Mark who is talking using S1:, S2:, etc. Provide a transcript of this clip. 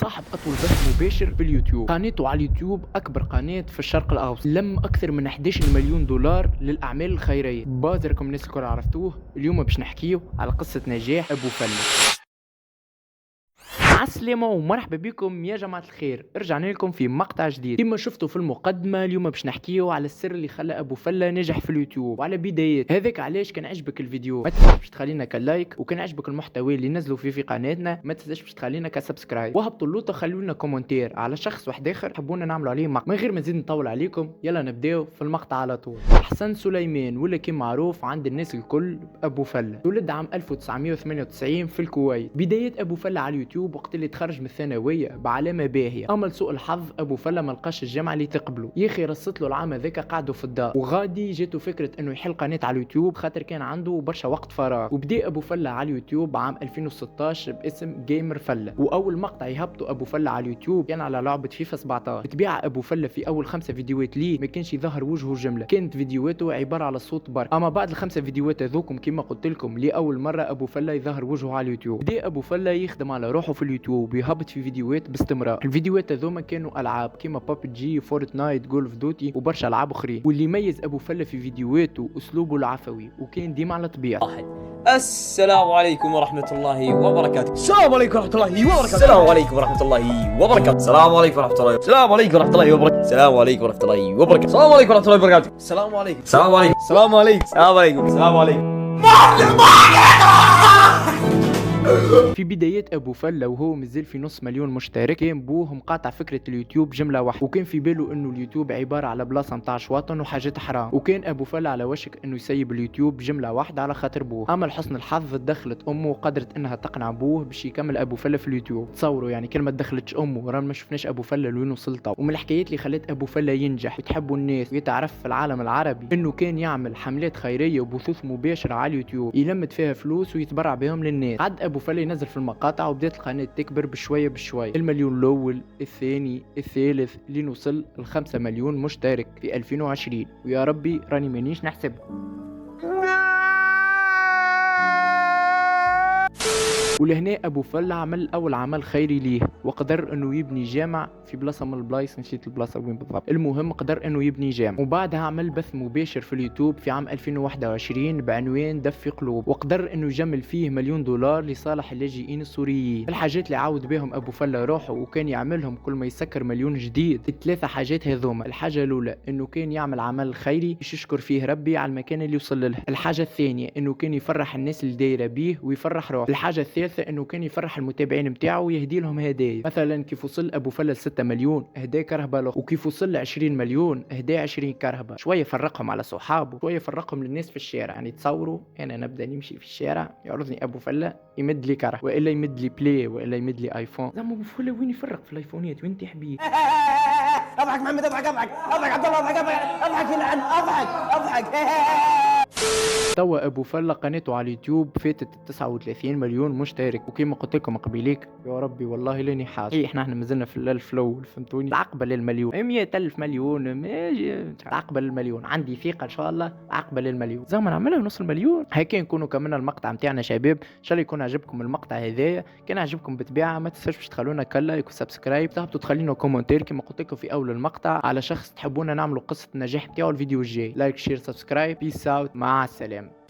S1: صاحب أطول بث مباشر في اليوتيوب، قناته على اليوتيوب أكبر قناة في الشرق الأوسط، لم أكثر من 11 مليون دولار للأعمال الخيرية. بازركم الناس الكل عرفتوه. اليوم باش نحكيو على قصة نجاح أبو فلة. السلامة ومرحبا بكم يا جماعة الخير، رجعنا لكم في مقطع جديد. كما شفتوا في المقدمة اليوم باش نحكيو على السر اللي خلى أبو فلة نجح في اليوتيوب وعلى بدايات هذاك. علاش كان عجبك الفيديو ما تنساش باش تخلينا كلايك، وكان عجبك المحتوى اللي نزلوا فيه في قناتنا ما تنساش باش تخلينا كسبسكرايب، وهبطوا اللوطة خلونا كومنتير على شخص واحد اخر تحبونا نعملوا عليه مقطع. من غير ما نزيد نطول عليكم يلا نبداو في المقطع على طول. حسن سليمان ولا كان معروف عند الناس الكل أبو فلة، ولد عام 1998 في الكويت. بداية أبو فلة على اليوتيوب وقت اللي تخرج من الثانويه بعلامه باهيه، اما لسوء الحظ ابو فلة ما لقاش الجامعه اللي تقبله. يا اخي رصت له العام هذاك قعدوا في الدار، وغادي جاته فكره انه يحل قناه على اليوتيوب خاطر كان عنده برشا وقت فراغ. وبدا ابو فلة على اليوتيوب عام 2016 باسم جيمر فلة، واول مقطع يهبطوا ابو فلة على اليوتيوب كان على لعبه فيفا 17. بطبيعه ابو فلة في اول 5 فيديوهات ليه ما كانش يظهر وجهه جمله، كانت فيديوهاته عباره على صوت برك. اما بعد ال5 فيديوهات هذوكم كما قلت لكم لاول مره ابو فلة يظهر وجهه على اليوتيوب. بدا ابو فلة يخدم على روحه في اليوتيوب ويهبط في فيديوهات باستمرار. الفيديوهات هذوما كانوا العاب كيما بابجي، فورتنايت، جول اوف دوتي وبرشا العاب اخرين. واللي يميز ابو فلة في فيديوهاته اسلوبه العفوي، وكان ديما على طبيعته.
S2: السلام عليكم ورحمة الله وبركاته.
S3: السلام عليكم ورحمة الله وبركاته.
S2: السلام عليكم ورحمة الله وبركاته. السلام عليكم ورحمة الله.
S3: السلام عليكم ورحمة الله وبركاته.
S2: السلام عليكم ورحمة الله وبركاته.
S3: السلام عليكم ورحمة الله وبركاته.
S2: السلام عليكم.
S3: السلام عليكم.
S2: السلام عليكم.
S3: السلام عليكم.
S2: السلام عليكم.
S1: في بدايات ابو فلة وهو مازال في نص مليون مشترك، كان بوه مقاطع فكره اليوتيوب جمله واحده، وكان في باله انه اليوتيوب عباره على بلاصه نتاع شواطن وحاجات حرام، وكان ابو فلة على وشك انه يسيب اليوتيوب جمله واحده على خاطر بوه. اما لحسن الحظ دخلت امه وقدرت انها تقنع بوه باش يكمل ابو فلة في اليوتيوب. تصوروا يعني كلمه دخلتش امه رانا ما شفناش ابو فلة لوين وصل تو. ومن الحكايات اللي خلت ابو فلة ينجح وتحبوا الناس ويتعرف في العالم العربي انه كان يعمل حملات خيريه وبثوث مباشره على اليوتيوب يلمت فيها فلوس ويتبرع بهم للناس. عاد ابو فلة ينزل في المقاطع وبدات القناه تكبر بشويه بشويه، المليون الاول، الثاني، الثالث، لنوصل ل5 مليون مشترك في 2020. ويا ربي راني مانيش نحسب. ولهنا ابو فلة عمل اول عمل خيري ليه، وقدر انه يبني جامع في بلاصه من البلايص، نسيت البلاصه وين بالضبط. المهم قدر انه يبني جامع، وبعدها عمل بث مباشر في اليوتيوب في عام 2021 بعنوان دفي قلوب، وقدر انه يجمل فيه $1,000,000 لصالح اللاجئين السوريين. الحاجات اللي عاود بهم ابو فلة روحه وكان يعملهم كل ما يسكر مليون جديد الثلاثه حاجات هذوما. الحاجه الاولى انه كان يعمل عمل خيري باش يشكر فيه ربي على المكان اللي وصل له. الحاجه الثانيه انه كان يفرح الناس اللي دايره بيه ويفرح روحه. الحاجه الثالثه انه كان يفرح المتابعين نتاعو ويهدي لهم هدايا. مثلا كيف وصل ابو فلة 6 مليون اهدى كرهبه له، وكيف وصل ل 20 مليون اهدى 20 كرهبه. شويه فرقهم على صحابه، شويه فرقهم للناس في الشارع. يعني تصوروا انا نبدا نمشي في الشارع يعرضني ابو فلة يمد لي كره، والا يمد لي بلاي، والا يمد لي ايفون. زعما ابو فلة وين يفرق في الايفونات وين تحبيه؟
S3: اضحك محمد، اضحك اضحك اضحك عبد الله، اضحك اضحك اضحك يلعن، اضحك اضحك.
S1: توا ابو فلة قناته على اليوتيوب فاتت 39 مليون مشترك، وكما قلت لكم قبيليك يا ربي والله لاني حاس احنا مازلنا في الالف الاول، فهمتوني؟ عقبل المليون 100,000 مليون عقبل المليون، عندي ثقه ان شاء الله عقبل المليون. زعما نعملها نص المليون. هيك نكونوا كملنا المقطع نتاعنا شباب. ان شاء الله يكون عجبكم المقطع هذايا. كان عجبكم بالطبيعه ما تنساوش باش تخلونا لايك وسبسكرايب، تهبطوا تخلينا كومنتير كما قلت لكم في اول المقطع على شخص تحبونا نعملوا قصه النجاح نتاعو الفيديو الجاي. لايك شير سبسكرايب، بيس اوت، مع السلامه.